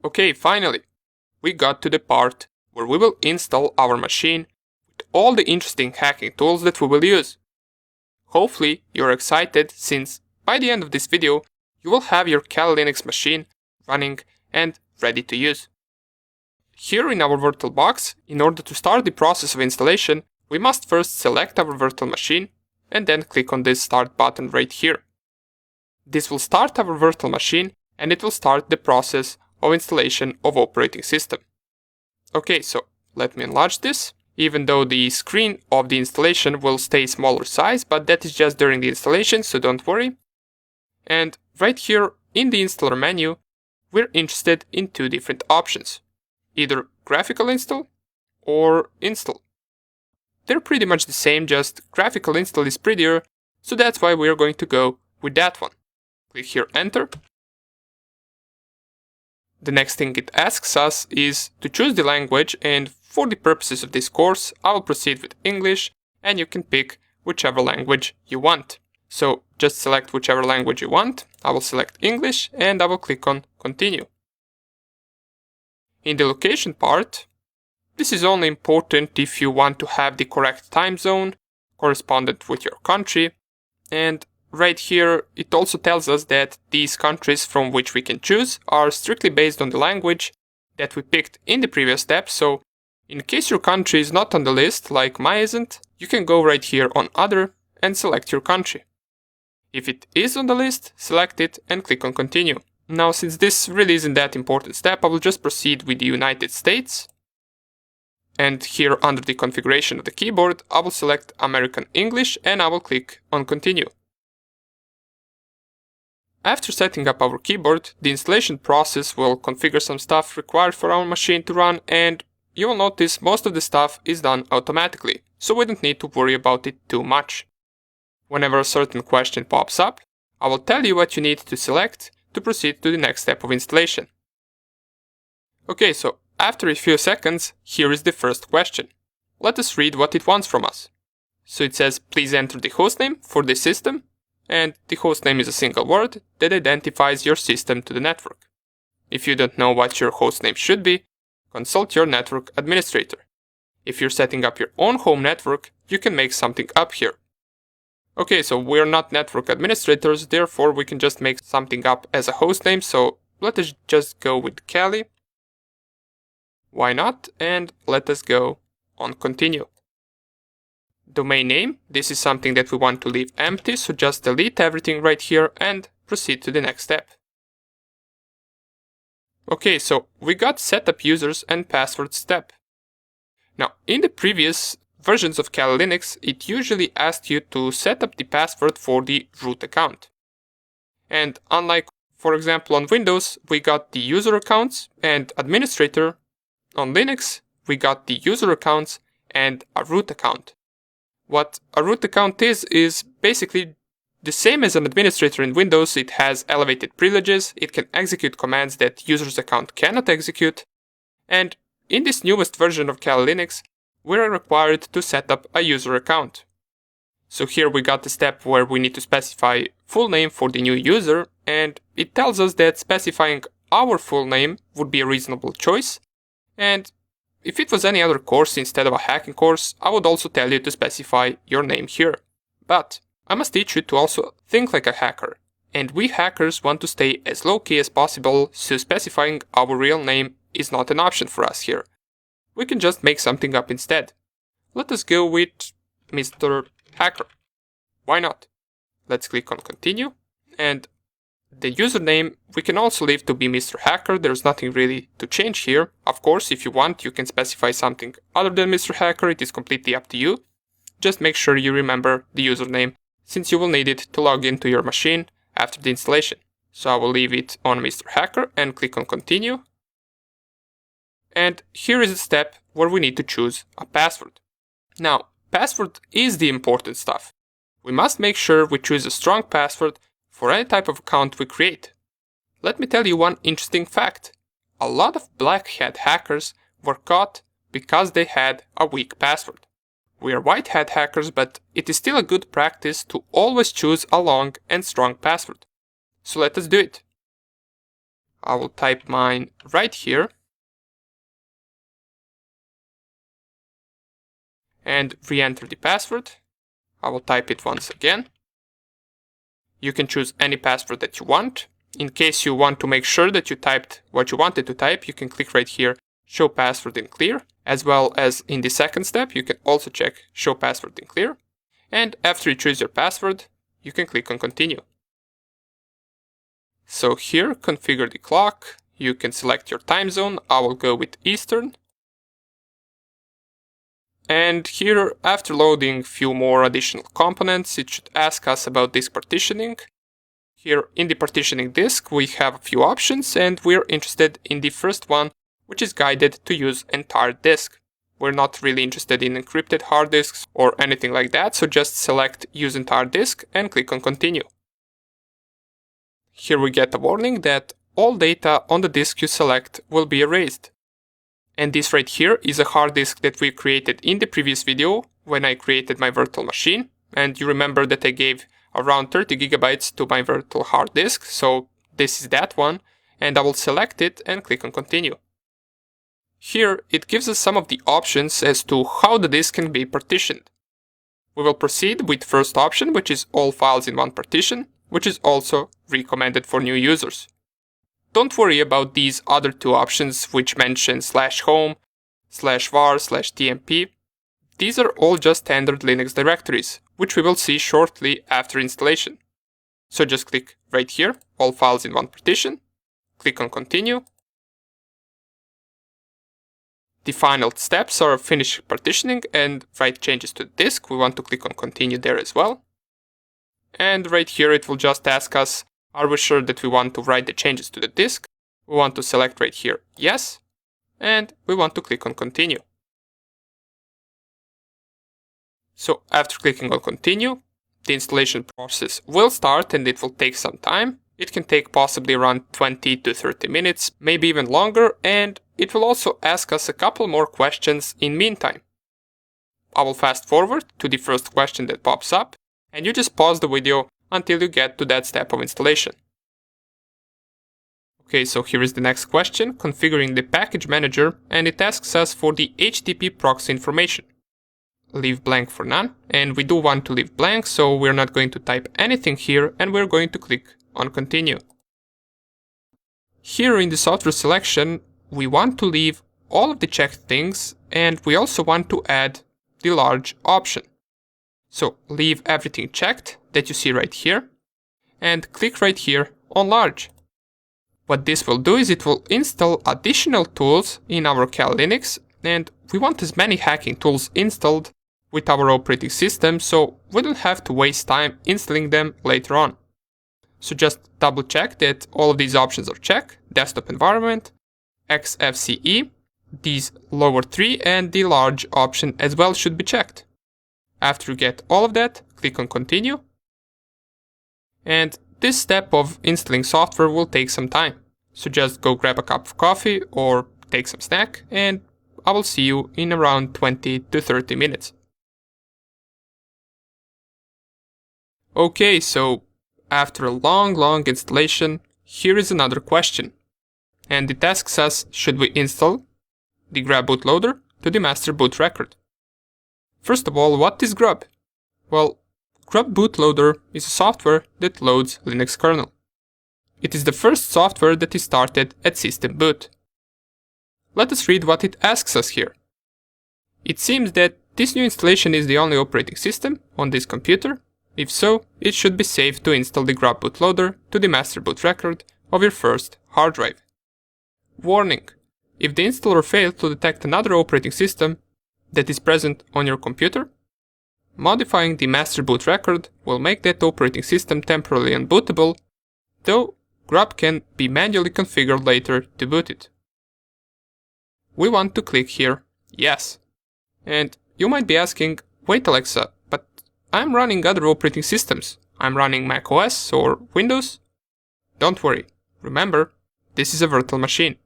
Okay, finally, we got to the part where we will install our machine with all the interesting hacking tools that we will use. Hopefully you're excited, since by the end of this video you will have your Kali Linux machine running and ready to use. Here in our VirtualBox, in order to start the process of installation, we must first select our virtual machine and then click on this start button right here. This will start our virtual machine and it will start the process of installation of operating system. Okay, so let me enlarge this, even though the screen of the installation will stay smaller size, but that is just during the installation, so don't worry. And right here in the installer menu, we're interested in two different options, either graphical install or install. They're pretty much the same, just graphical install is prettier, so that's why we're going to go with that one. Click here enter. The next thing it asks us is to choose the language, and for the purposes of this course I will proceed with English, and you can pick whichever language you want. So just select whichever language you want. I will select English and I will click on continue. In the location part, this is only important if you want to have the correct time zone correspondent with your country, and right here it also tells us that these countries from which we can choose are strictly based on the language that we picked in the previous step. So in case your country is not on the list, like mine isn't, you can go right here on other and select your country. If it is on the list, select it and click on continue. Now, since this really isn't that important step, I will just proceed with the United States. And here under the configuration of the keyboard, I will select American English and I will click on continue. After setting up our keyboard, the installation process will configure some stuff required for our machine to run, and you will notice most of the stuff is done automatically, so we don't need to worry about it too much. Whenever a certain question pops up, I will tell you what you need to select to proceed to the next step of installation. Okay, so after a few seconds, here is the first question. Let us read what it wants from us. So it says, please enter the hostname for this system, and the hostname is a single word that identifies your system to the network. If you don't know what your hostname should be, consult your network administrator. If you're setting up your own home network, you can make something up here. Okay, so we're not network administrators, therefore we can just make something up as a hostname, so let us just go with Kali. Why not? And let us go on continue. Domain name, this is something that we want to leave empty, so just delete everything right here and proceed to the next step. Okay, so we got setup users and password step. Now, in the previous versions of Kali Linux, it usually asked you to set up the password for the root account. And unlike, for example, on Windows, we got the user accounts and administrator, on Linux, we got the user accounts and a root account. What a root account is basically the same as an administrator in Windows. It has elevated privileges, it can execute commands that user's account cannot execute, and in this newest version of Kali Linux, we are required to set up a user account. So here we got the step where we need to specify full name for the new user, and it tells us that specifying our full name would be a reasonable choice, and if it was any other course instead of a hacking course, I would also tell you to specify your name here. But I must teach you to also think like a hacker, and we hackers want to stay as low-key as possible, so specifying our real name is not an option for us here. We can just make something up instead. Let us go with Mr. Hacker. Why not? Let's click on continue, and the username we can also leave to be Mr. Hacker. There's nothing really to change here. Of course, if you want, you can specify something other than Mr. Hacker. It is completely up to you. Just make sure you remember the username, since you will need it to log into your machine after the installation. So I will leave it on Mr. Hacker and click on continue. And here is the step where we need to choose a password. Now, password is the important stuff. We must make sure we choose a strong password for any type of account we create. Let me tell you one interesting fact. A lot of black hat hackers were caught because they had a weak password. We are white hat hackers, but it is still a good practice to always choose a long and strong password. So let us do it. I will type mine right here and re-enter the password. I will type it once again. You can choose any password that you want. In case you want to make sure that you typed what you wanted to type, you can click right here, Show Password in Clear, as well as in the second step, you can also check Show Password in Clear. And after you choose your password, you can click on Continue. So here, configure the clock. You can select your time zone. I will go with Eastern. And here, after loading few more additional components, it should ask us about disk partitioning. Here in the partitioning disk, we have a few options, and we're interested in the first one, which is guided to use entire disk. We're not really interested in encrypted hard disks or anything like that, so just select Use entire disk and click on Continue. Here we get a warning that all data on the disk you select will be erased. And this right here is a hard disk that we created in the previous video when I created my virtual machine. And you remember that I gave around 30 gigabytes to my virtual hard disk, so this is that one, and I will select it and click on Continue. Here it gives us some of the options as to how the disk can be partitioned. We will proceed with first option, which is all files in one partition, which is also recommended for new users. Don't worry about these other two options which mention /home, /var, /tmp. These are all just standard Linux directories, which we will see shortly after installation. So just click right here, all files in one partition, click on Continue. The final steps are finish partitioning and write changes to the disk. We want to click on Continue there as well. And right here it will just ask us, are we sure that we want to write the changes to the disk? We want to select right here yes, and we want to click on Continue. So after clicking on Continue, the installation process will start and it will take some time. It can take possibly around 20 to 30 minutes, maybe even longer, and it will also ask us a couple more questions in meantime. I will fast forward to the first question that pops up, and you just pause the video until you get to that step of installation. Okay, so here is the next question, configuring the package manager, and it asks us for the HTTP proxy information. Leave blank for none, and we do want to leave blank, so we're not going to type anything here, and we're going to click on Continue. Here in the software selection, we want to leave all of the checked things, and we also want to add the large option. So leave everything checked that you see right here, and click right here on large. What this will do is it will install additional tools in our Kali Linux, and we want as many hacking tools installed with our operating system, so we don't have to waste time installing them later on. So just double check that all of these options are checked, desktop environment, XFCE, these lower three, and the large option as well should be checked. After you get all of that, click on Continue. And this step of installing software will take some time. So just go grab a cup of coffee or take some snack, and I will see you in around 20 to 30 minutes. Okay, so after a long installation, here is another question. And it asks us, should we install the grub bootloader to the master boot record? First of all, what is grub? Well, grub bootloader is a software that loads Linux kernel. It is the first software that is started at system boot. Let us read what it asks us here. It seems that this new installation is the only operating system on this computer. If so, it should be safe to install the grub bootloader to the master boot record of your first hard drive. Warning: if the installer failed to detect another operating system that is present on your computer, modifying the master boot record will make that operating system temporarily unbootable, though grub can be manually configured later to boot it. We want to click here, yes. And you might be asking, wait Alexa, but I'm running other operating systems. I'm running macOS or Windows. Don't worry, remember, this is a virtual machine.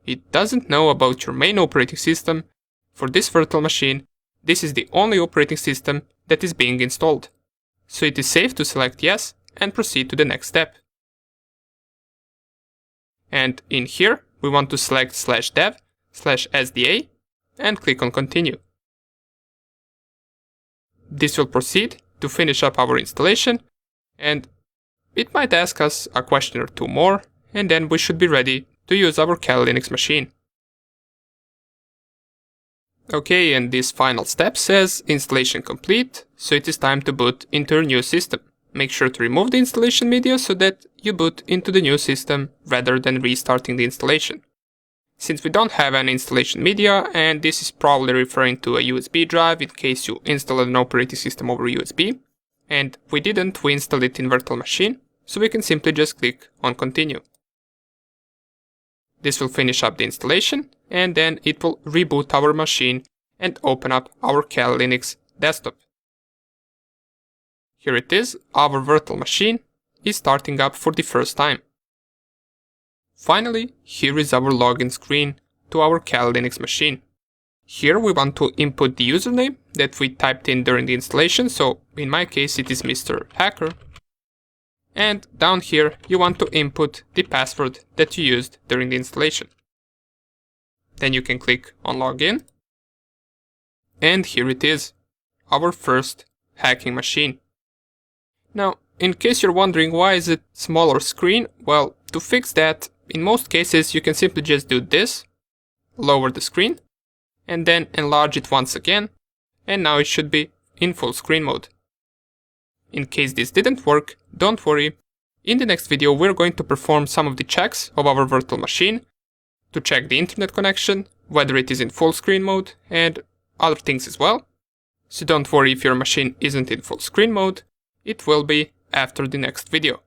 It doesn't know about your main operating system. For this virtual machine, this is the only operating system that is being installed. So it is safe to select yes and proceed to the next step. And in here, we want to select /dev/sda and click on continue. This will proceed to finish up our installation, and it might ask us a question or two more, and then we should be ready to use our Kali Linux machine. Okay, and this final step says installation complete, so it is time to boot into your new system. Make sure to remove the installation media so that you boot into the new system rather than restarting the installation. Since we don't have any installation media, and this is probably referring to a USB drive in case you installed an operating system over USB, and we didn't, we installed it in virtual machine, so we can simply just click on continue. This will finish up the installation, and then it will reboot our machine and open up our Kali Linux desktop. Here it is, our virtual machine is starting up for the first time. Finally, here is our login screen to our Kali Linux machine. Here we want to input the username that we typed in during the installation, so in my case it is Mr. Hacker. And down here you want to input the password that you used during the installation. Then you can click on login. And here it is, our first hacking machine. Now, in case you're wondering why is it smaller screen, well, to fix that, in most cases you can simply just do this, lower the screen, and then enlarge it once again, and now it should be in full screen mode. In case this didn't work, don't worry, in the next video we're going to perform some of the checks of our virtual machine to check the internet connection, whether it is in full screen mode, and other things as well. So don't worry if your machine isn't in full screen mode, it will be after the next video.